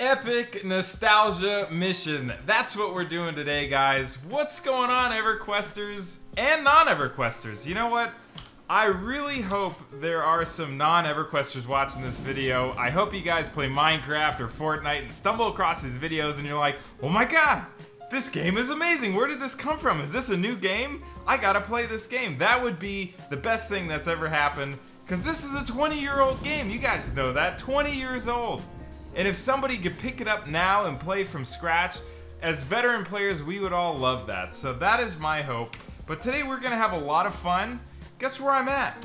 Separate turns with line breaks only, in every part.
Epic nostalgia mission. That's what we're doing today, guys. What's going on, EverQuesters and non-EverQuesters? You know what? I really hope there are some non-EverQuesters watching this video. I hope you guys play Minecraft or Fortnite and stumble across these videos and you're like, oh my god, this game is amazing. Where did this come from? Is this a new game? I gotta play this game. That would be the best thing that's ever happened, because this is a 20-year-old game. You guys know that. 20 years old. And if somebody could pick it up now and play from scratch, as veteran players, we would all love that. So that is my hope. But today we're gonna have a lot of fun. Guess where I'm at?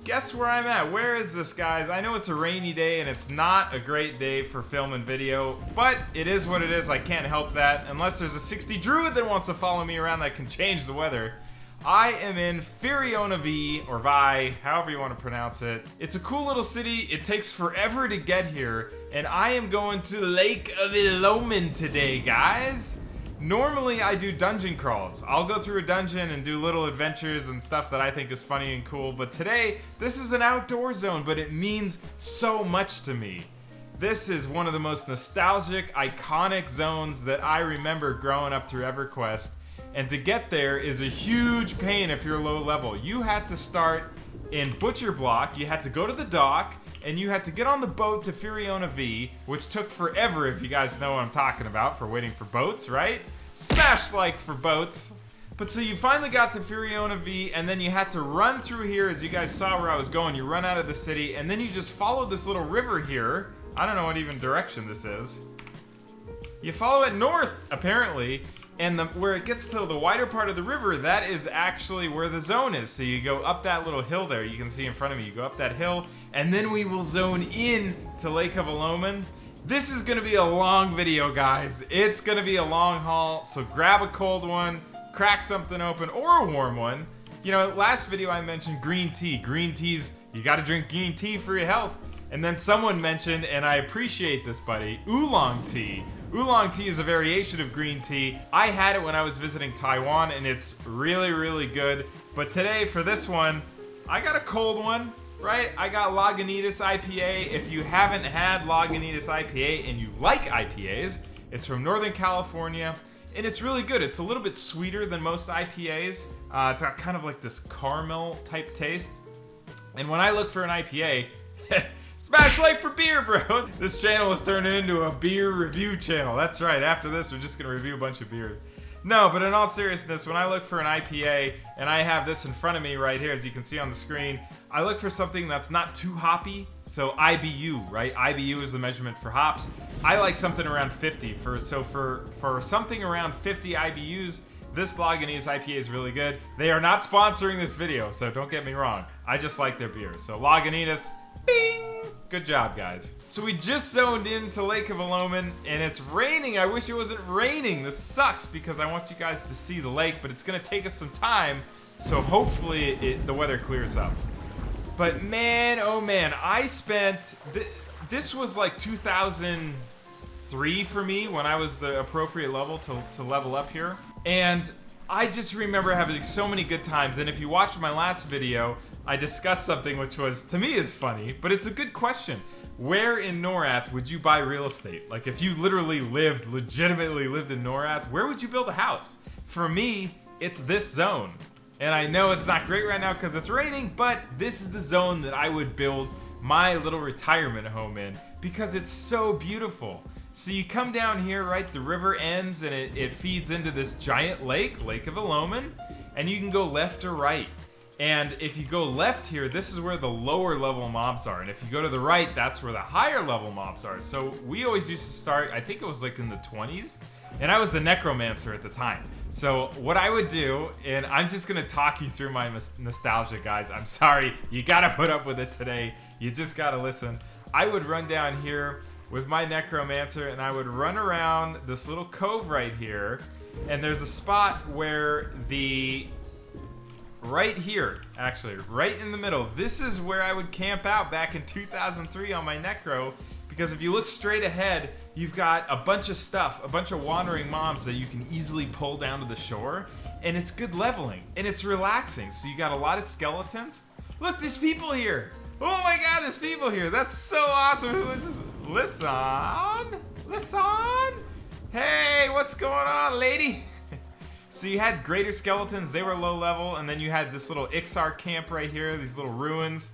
Guess where I'm at? Where is this, guys? I know it's a rainy day and it's not a great day for film and video, but it is what it is. I can't help that. Unless there's a 60 druid that wants to follow me around that can change the weather. I am in Fiona V, or Vi, however you want to pronounce it. It's a cool little city. It takes forever to get here, and I am going to Lake Ill Omen today, guys. Normally, I do dungeon crawls. I'll go through a dungeon and do little adventures and stuff that I think is funny and cool, but today, this is an outdoor zone, but it means so much to me. This is one of the most nostalgic, iconic zones that I remember growing up through EverQuest. And to get there is a huge pain if you're low level. You had to start in Butcher Block, you had to go to the dock, and you had to get on the boat to Fiona V, which took forever, if you guys know what I'm talking about, for waiting for boats, right? Smash like for boats. But so you finally got to Fiona V, and then you had to run through here. As you guys saw where I was going, you run out of the city, and then you just follow this little river here. I don't know what even direction this is. You follow it north, apparently. And where it gets to the wider part of the river, that is actually where the zone is. So you go up that little hill there, you can see in front of me. You go up that hill, and then we will zone in to Lake Ill Omen. This is gonna be a long video, guys. It's gonna be a long haul, so grab a cold one, crack something open, or a warm one. You know, last video I mentioned green tea. Green teas, you gotta drink green tea for your health. And then someone mentioned, and I appreciate this, buddy, oolong tea. Oolong tea is a variation of green tea. I had it when I was visiting Taiwan, and it's really, really good. But today, for this one, I got a cold one, right? I got Lagunitas IPA. If you haven't had Lagunitas IPA and you like IPAs, it's from Northern California, and it's really good. It's a little bit sweeter than most IPAs. It's got kind of like this caramel type taste. And when I look for an IPA, smash like for beer, bros! This channel is turning into a beer review channel. That's right, after this, we're just gonna review a bunch of beers. No, but in all seriousness, when I look for an IPA, and I have this in front of me right here, as you can see on the screen, I look for something that's not too hoppy, so IBU, right? IBU is the measurement for hops. I like something around 50, for something around 50 IBUs, this Lagunitas IPA is really good. They are not sponsoring this video, so don't get me wrong. I just like their beers. So Lagunitas, bing! Good job, guys. So we just zoned into Lake Ill Omen, and it's raining. I wish it wasn't raining. This sucks because I want you guys to see the lake, but it's gonna take us some time, so hopefully the weather clears up. But man, oh man, I spent, this was like 2003 for me when I was the appropriate level to level up here. And I just remember having so many good times, and if you watched my last video, I discussed something which was, to me, is funny, but it's a good question. Where in Norrath would you buy real estate? Like, if you literally legitimately lived in Norrath, where would you build a house? For me, it's this zone. And I know it's not great right now because it's raining, but this is the zone that I would build my little retirement home in because it's so beautiful. So you come down here, right, the river ends and it feeds into this giant lake, Lake Ill Omen, and you can go left or right. And if you go left here, this is where the lower level mobs are. And if you go to the right, that's where the higher level mobs are. So we always used to start, I think it was like in the 20s. And I was a necromancer at the time. So what I would do, and I'm just gonna talk you through my nostalgia, guys. I'm sorry, you gotta put up with it today. You just gotta listen. I would run down here with my necromancer and I would run around this little cove right here. And there's a spot where right here, actually, right in the middle. This is where I would camp out back in 2003 on my Necro, because if you look straight ahead, you've got a bunch of stuff, a bunch of wandering mobs that you can easily pull down to the shore, and it's good leveling, and it's relaxing. So you got a lot of skeletons. Look, there's people here. Oh my god, there's people here. That's so awesome. Who is this? Listen. Listen! Hey, what's going on, lady? So you had greater skeletons, they were low level, and then you had this little Ixar camp right here, these little ruins.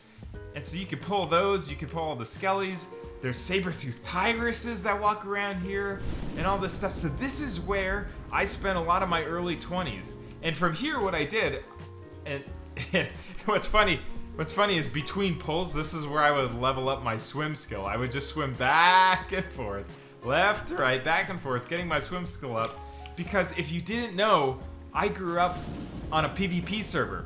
And so you could pull those, you could pull all the skellies. There's saber-toothed tigresses that walk around here, and all this stuff. So this is where I spent a lot of my early 20s. And from here, what I did, and what's funny is between pulls, this is where I would level up my swim skill. I would just swim back and forth, left to right, back and forth, getting my swim skill up. Because if you didn't know, I grew up on a PvP server.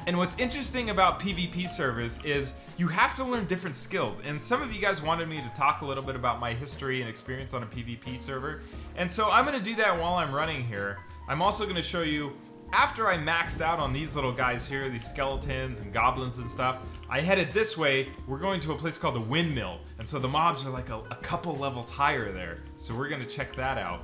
And what's interesting about PvP servers is you have to learn different skills. And some of you guys wanted me to talk a little bit about my history and experience on a PvP server. And so I'm gonna do that while I'm running here. I'm also gonna show you, after I maxed out on these little guys here, these skeletons and goblins and stuff, I headed this way. We're going to a place called the Windmill. And so the mobs are like a couple levels higher there. So we're gonna check that out.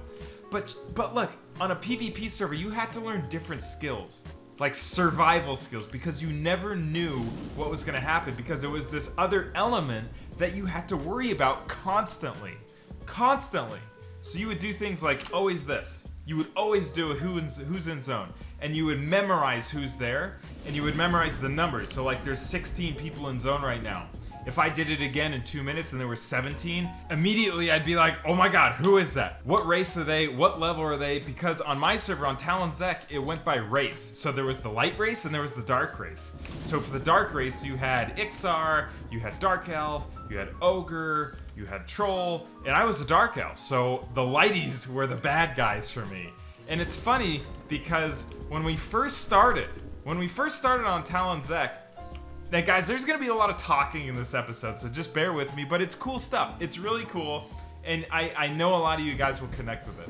But look, on a PvP server, you had to learn different skills, like survival skills, because you never knew what was gonna happen, because there was this other element that you had to worry about constantly. So you would do things like always this. You would always do a who's in zone, and you would memorize who's there, and you would memorize the numbers. So like there's 16 people in zone right now. If I did it again in 2 minutes and there were 17, immediately I'd be like, oh my god, who is that? What race are they? What level are they? Because on my server, on Talon Zek, it went by race. So there was the light race and there was the dark race. So for the dark race, you had Ixar, you had Dark Elf, you had Ogre, you had Troll, and I was a Dark Elf. So the lighties were the bad guys for me. And it's funny because when we first started on Talon Zek, now guys, there's gonna be a lot of talking in this episode, so just bear with me, but it's cool stuff. It's really cool, and I know a lot of you guys will connect with it.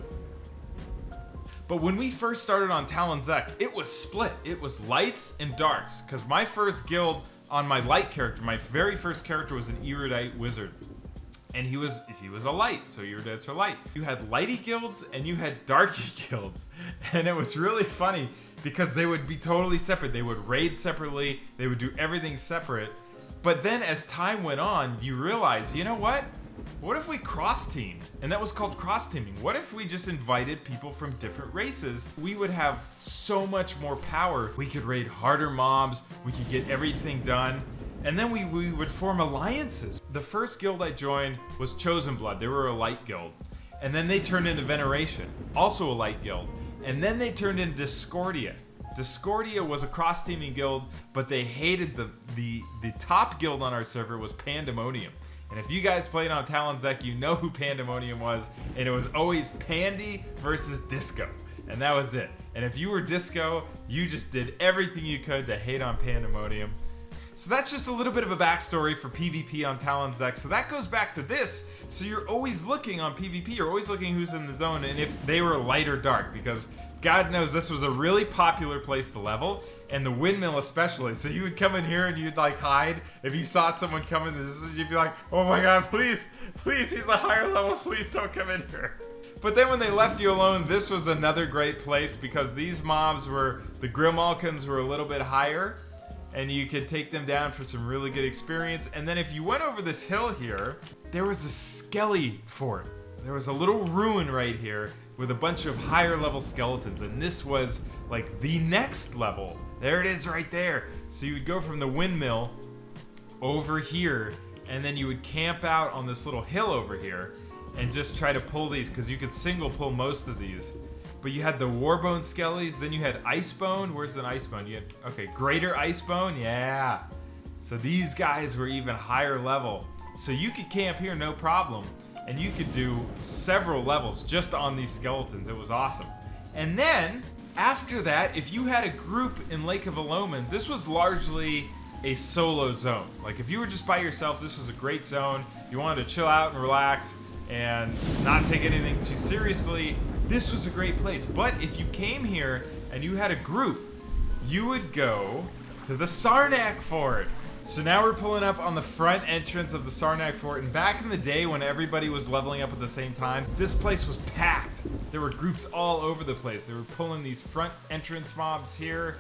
But when we first started on Talon Zek, it was split. It was lights and darks, because my first guild on my light character, my very first character was an erudite wizard. And he was a light, so erudites are light. You had lighty guilds and you had darky guilds. And it was really funny because they would be totally separate. They would raid separately, they would do everything separate. But then as time went on, you realize, you know what? What if we cross-teamed? And that was called cross-teaming. What if we just invited people from different races? We would have so much more power. We could raid harder mobs, we could get everything done. And then we would form alliances. The first guild I joined was Chosen Blood. They were a light guild. And then they turned into Veneration, also a light guild. And then they turned into Discordia. Discordia was a cross-teaming guild, but they hated the top guild on our server was Pandemonium. And if you guys played on Talon Zek, you know who Pandemonium was, and it was always Pandy versus Disco. And that was it. And if you were Disco, you just did everything you could to hate on Pandemonium. So that's just a little bit of a backstory for PvP on Talon Zek. So that goes back to this. So you're always looking on PvP, you're always looking who's in the zone and if they were light or dark, because God knows this was a really popular place to level, and the Windmill especially. So you would come in here and you'd like hide. If you saw someone coming, you'd be like, oh my god, please, he's a higher level, please don't come in here. But then when they left you alone, this was another great place because these mobs were, the Grimalkins were a little bit higher, and you could take them down for some really good experience. And then if you went over this hill here, there was a Skelly fort. There was a little ruin right here with a bunch of higher level skeletons, and this was like the next level. There it is right there. So you would go from the Windmill over here, and then you would camp out on this little hill over here and just try to pull these, because you could single pull most of these. But you had the Warbone Skellies, then you had Icebone. Where's an Icebone? You had, okay, Greater Icebone, yeah. So these guys were even higher level. So you could camp here, no problem. And you could do several levels just on these skeletons. It was awesome. And then, after that, if you had a group in Lake Ill Omen, this was largely a solo zone. Like if you were just by yourself, this was a great zone. You wanted to chill out and relax and not take anything too seriously. This was a great place. But if you came here and you had a group, you would go to the Sarnak Fort. So now we're pulling up on the front entrance of the Sarnak Fort, and back in the day when everybody was leveling up at the same time, this place was packed. There were groups all over the place. They were pulling these front entrance mobs here,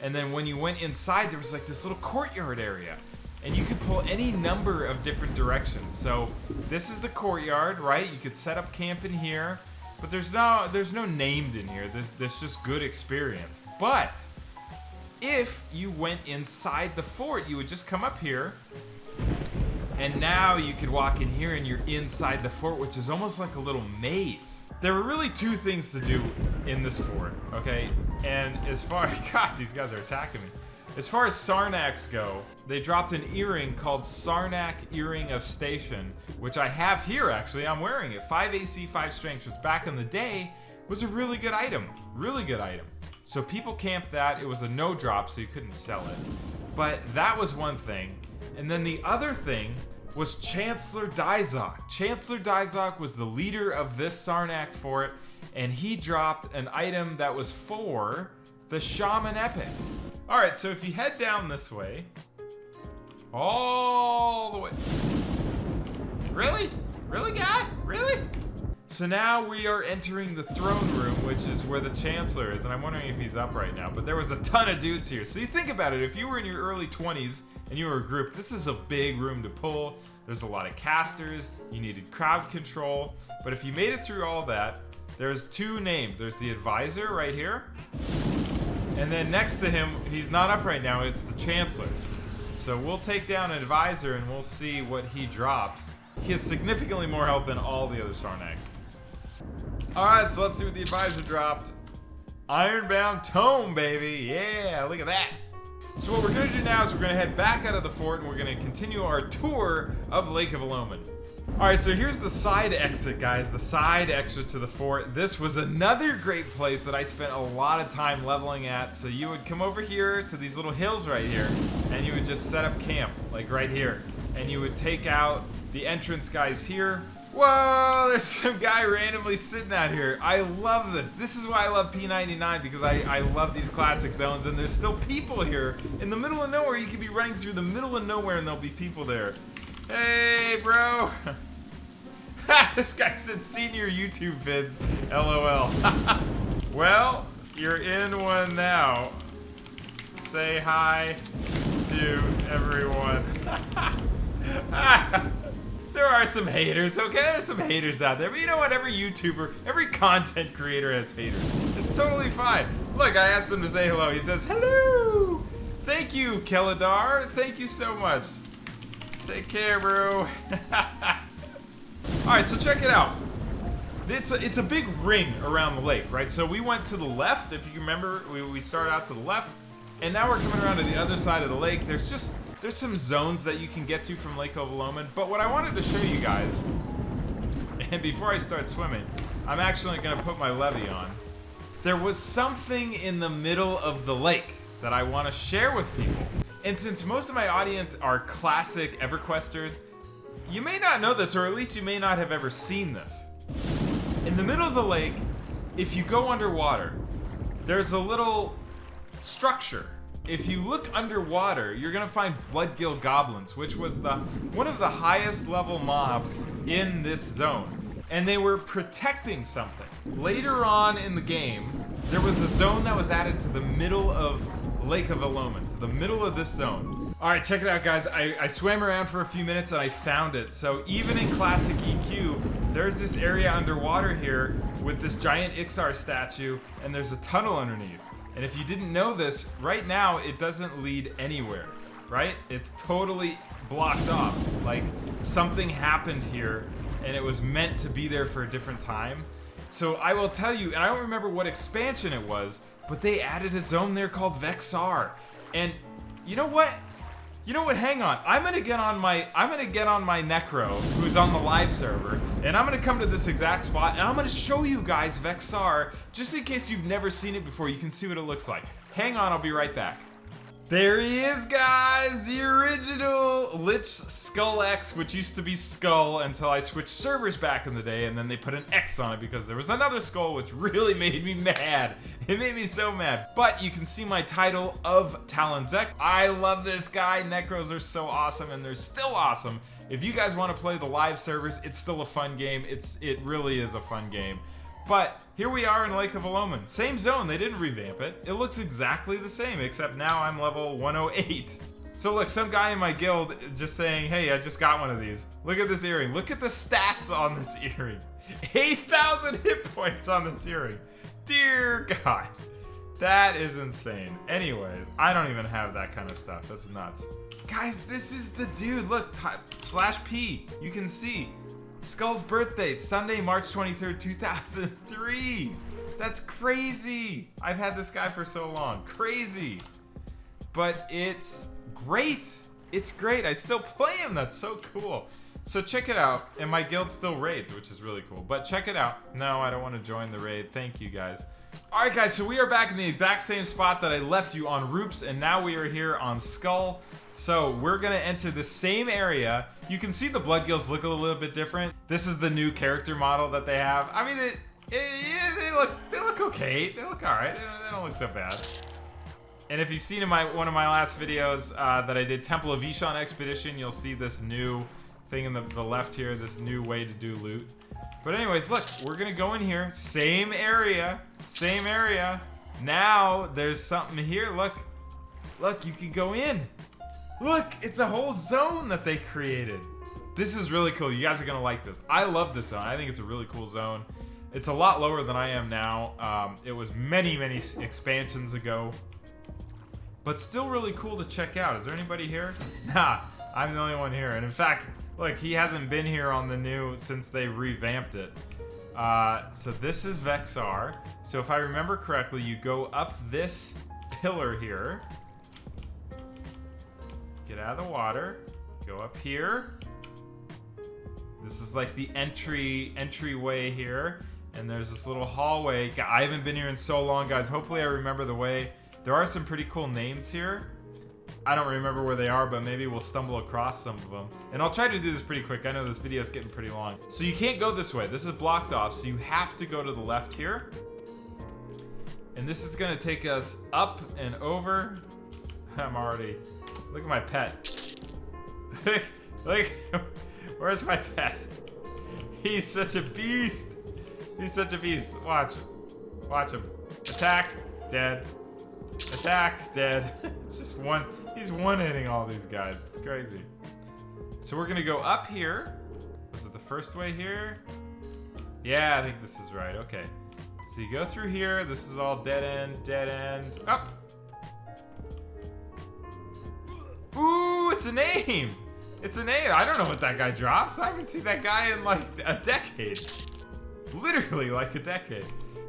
and then when you went inside, there was like this little courtyard area. and you could pull any number of different directions. So this is the courtyard, right? You could set up camp in here, but there's no named in here. There's just good experience. But if you went inside the fort, you would just come up here, and now you could walk in here and you're inside the fort, which is almost like a little maze. There were really two things to do in this fort, okay? And as far as, God, these guys are attacking me. As far as Sarnaks go, they dropped an earring called Sarnak Earring of Station, which I have here actually. I'm wearing it. 5 AC, 5 strength, which back in the day was a really good item. Really good item. So people camped that. It was a no drop, so you couldn't sell it. But that was one thing. And then the other thing was Chancellor Dyzok. Chancellor Dyzok was the leader of this Sarnak fort, and he dropped an item that was for the Shaman Epic. Alright, so if you head down this way, all the way. Really? Really, guy? Really? So now we are entering the throne room, which is where the Chancellor is, and I'm wondering if he's up right now, but there was a ton of dudes here. So you think about it, if you were in your early 20s and you were a group, this is a big room to pull. There's a lot of casters, you needed crowd control, but if you made it through all that, there's two named. There's the advisor right here, and then next to him, he's not up right now, it's the Chancellor. So we'll take down an advisor and we'll see what he drops. He has significantly more health than all the other Sarnaks. Alright, so let's see what the advisor dropped. Ironbound Tome, baby. Yeah, look at that. So what we're going to do now is we're going to head back out of the fort and we're going to continue our tour of Lake Ill Omen. Alright, so here's the side exit, guys. The side exit to the fort. This was another great place that I spent a lot of time leveling at. So you would come over here to these little hills right here and you would just set up camp, like right here. And you would take out the entrance guys here. Whoa, there's some guy randomly sitting out here. I love this. This is why I love P99, because I love these classic zones, and there's still people here in the middle of nowhere. You could be running through the middle of nowhere and there'll be people there. Hey, bro. This guy said senior YouTube vids. LOL. Well, you're in one now. Say hi to everyone. There are some haters, okay? There's some haters out there, but you know what? Every YouTuber, every content creator has haters. It's totally fine. Look, I asked him to say hello. He says, hello! Thank you, Keladar. Thank you so much. Take care, bro. Alright, so check it out. It's a big ring around the lake, right? So we went to the left, if you remember, we started out to the left, and now we're coming around to the other side of the lake. There's some zones that you can get to from Lake Ill Omen, but what I wanted to show you guys, and before I start swimming, I'm actually gonna put my levy on. There was something in the middle of the lake that I want to share with people. And since most of my audience are classic EverQuesters, you may not know this, or at least you may not have ever seen this. In the middle of the lake, if you go underwater, there's a little structure. If you look underwater, you're gonna find Bloodgill Goblins, which was one of the highest level mobs in this zone. And they were protecting something. Later on in the game, there was a zone that was added to the middle of Lake Ill Omen, to the middle of this zone. Alright, check it out, guys. I swam around for a few minutes and I found it. So even in Classic EQ, there's this area underwater here with this giant Ixar statue, and there's a tunnel underneath. And if you didn't know this, right now it doesn't lead anywhere, right? It's totally blocked off. Like, something happened here and it was meant to be there for a different time. So I will tell you, and I don't remember what expansion it was, but they added a zone there called Vexar. And you know what? You know what? Hang on. I'm gonna get on my Necro, who's on the live server, and I'm gonna come to this exact spot, and I'm gonna show you guys Vexar, just in case you've never seen it before. You can see what it looks like. Hang on, I'll be right back. There he is, guys! The original Lich Skull X, which used to be Skull until I switched servers back in the day, and then they put an X on it because there was another Skull, which really made me mad. It made me so mad. But you can see my title of Talonzek. I love this guy. Necros are so awesome, and they're still awesome. If you guys want to play the live servers, it's still a fun game. It really is a fun game. But here we are in Lake Ill Omen. Same zone, they didn't revamp it. It looks exactly the same, except now I'm level 108. So look, some guy in my guild just saying, hey, I just got one of these. Look at this earring. Look at the stats on this earring. 8,000 hit points on this earring. Dear God. That is insane. Anyways, I don't even have that kind of stuff. That's nuts. Guys, this is the dude. Look, /P. You can see. Skull's birthday, Sunday, March 23rd, 2003. That's crazy. I've had this guy for so long. Crazy. But it's great. It's great. I still play him. That's so cool. So check it out. And my guild still raids, which is really cool. But check it out. No, I don't want to join the raid. Thank you, guys. Alright, guys. So we are back in the exact same spot that I left you on Roops. And now we are here on Skull. So we're going to enter the same area. You can see the blood gills look a little bit different. This is the new character model that they have. I mean, yeah, they look okay. They look alright. They don't look so bad. And if you've seen in one of my last videos that I did Temple of Ishon Expedition, you'll see this new thing in the left here, this new way to do loot. But anyways, look, we're gonna go in here, same area. Now there's something here. Look, you can go in. Look, it's a whole zone that they created. This is really cool. You guys are gonna like this. I love this zone. I think it's a really cool zone. It's a lot lower than I am now. It was many expansions ago. But still really cool to check out. Is there anybody here? Nah, I'm the only one here. And in fact, look, he hasn't been here on the new since they revamped it. So this is Vexar. So if I remember correctly, you go up this pillar here. Get out of the water. Go up here. This is like the entryway here. And there's this little hallway. I haven't been here in so long, guys. Hopefully I remember the way. There are some pretty cool names here. I don't remember where they are, but maybe we'll stumble across some of them. And I'll try to do this pretty quick. I know this video is getting pretty long. So you can't go this way. This is blocked off, so you have to go to the left here. And this is gonna take us up and over. Look at my pet. Look, where's my pet? He's such a beast. He's such a beast. Watch him. Attack, dead. Attack, dead. It's just one. He's one-hitting all these guys. It's crazy. So we're gonna go up here. Was it the first way here? Yeah, I think this is right. Okay. So you go through here. This is all dead end. Up. Ooh, it's a name. It's a name. I don't know what that guy drops. I haven't seen that guy in like a decade. Literally like a decade.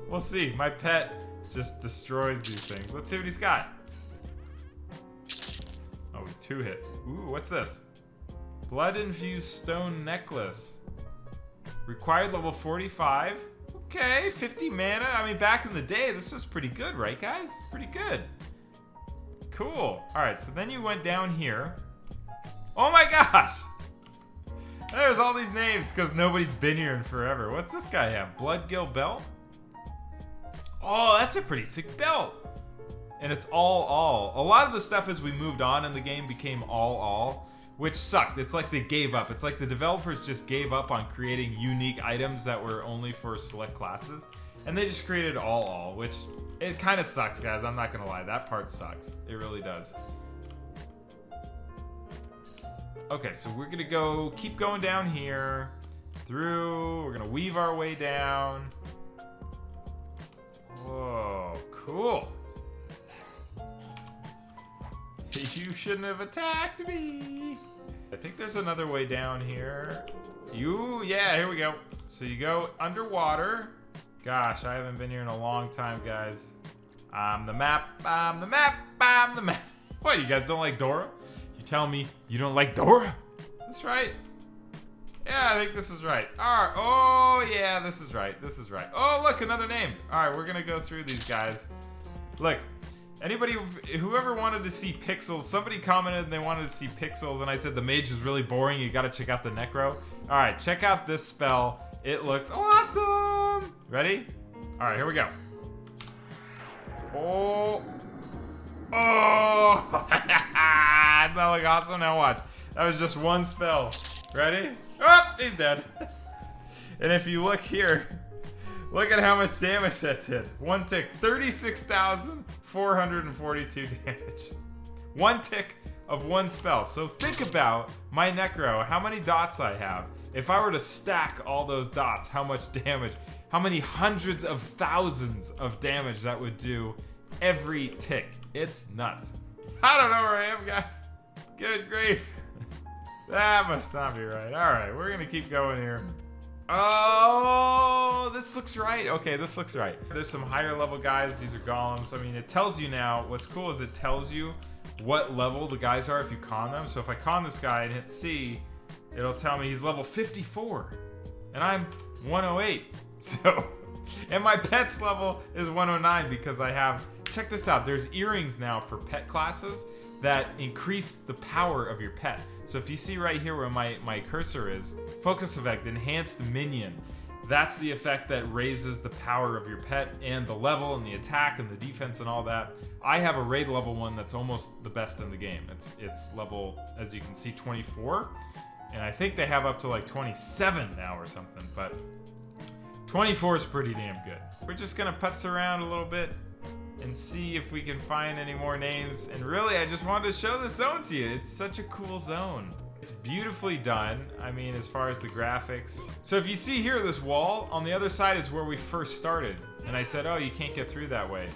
We'll see. My pet just destroys these things. Let's see what he's got. Oh, 2-hit. Ooh, what's this? Blood-infused stone necklace. Required level 45. Okay, 50 mana. I mean, back in the day, this was pretty good, right, guys? Pretty good. Cool. Alright, so then you went down here. Oh my gosh! There's all these names because nobody's been here in forever. What's this guy have? Bloodgill belt? Oh, that's a pretty sick belt. And it's all. A lot of the stuff as we moved on in the game became all, which sucked. It's like they gave up. It's like the developers just gave up on creating unique items that were only for select classes. And they just created all, which it kind of sucks, guys. I'm not gonna lie. That part sucks. It really does. Okay, so we're gonna keep going down here. We're gonna weave our way down. Whoa, cool. You shouldn't have attacked me. I think there's another way down here. Yeah, here we go. So you go underwater. Gosh, I haven't been here in a long time, guys. I'm the map. What, you guys don't like Dora? You tell me you don't like Dora? That's right. Yeah, I think this is right. Alright, oh yeah, this is right. Oh, look, another name. Alright, we're gonna go through these guys. Look, whoever wanted to see pixels, somebody commented and they wanted to see pixels, and I said the mage is really boring, you gotta check out the necro. Alright, check out this spell. It looks awesome! Ready? Alright, here we go. Oh! Does that look awesome? Now watch. That was just one spell. Ready? Oh, he's dead. And if you look here, look at how much damage that did. One tick, 36,442 damage. One tick of one spell. So think about my Necro, how many dots I have. If I were to stack all those dots, how much damage, how many hundreds of thousands of damage that would do every tick. It's nuts. I don't know where I am, guys. Good grief. That must not be right. Alright, we're gonna keep going here. Oh, this looks right. Okay, this looks right. There's some higher level guys. These are golems. I mean, it tells you now. What's cool is it tells you what level the guys are if you con them. So if I con this guy and hit C, it'll tell me he's level 54. And I'm 108. So, and my pet's level is 109 because I have, check this out. There's earrings now for pet classes that increase the power of your pet. So if you see right here where my cursor is, focus effect, enhanced minion. That's the effect that raises the power of your pet and the level and the attack and the defense and all that. I have a raid level one that's almost the best in the game. It's level, as you can see, 24. And I think they have up to like 27 now or something, but 24 is pretty damn good. We're just gonna putz around a little bit and see if we can find any more names. And really, I just wanted to show the zone to you. It's such a cool zone. It's beautifully done, I mean, as far as the graphics. So if you see here, this wall, on the other side is where we first started. And I said, oh, you can't get through that way.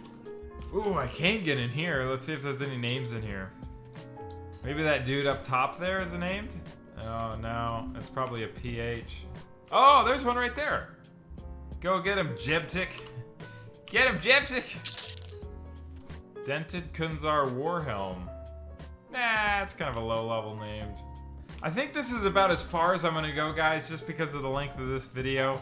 Ooh, I can get in here. Let's see if there's any names in here. Maybe that dude up top there is named? Oh, no, that's probably a PH. Oh, there's one right there. Go get him, Jebtik. Get him, Jebtik. Dented Kunzar Warhelm. Nah, it's kind of a low level named. I think this is about as far as I'm gonna go, guys, just because of the length of this video.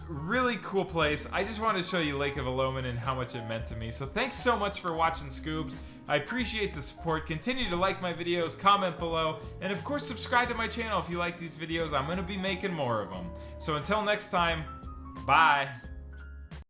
Really cool place. I just wanted to show you Lake Ill Omen and how much it meant to me. So thanks so much for watching, Scubes. I appreciate the support. Continue to like my videos, comment below, and of course subscribe to my channel if you like these videos. I'm gonna be making more of them. So until next time, bye.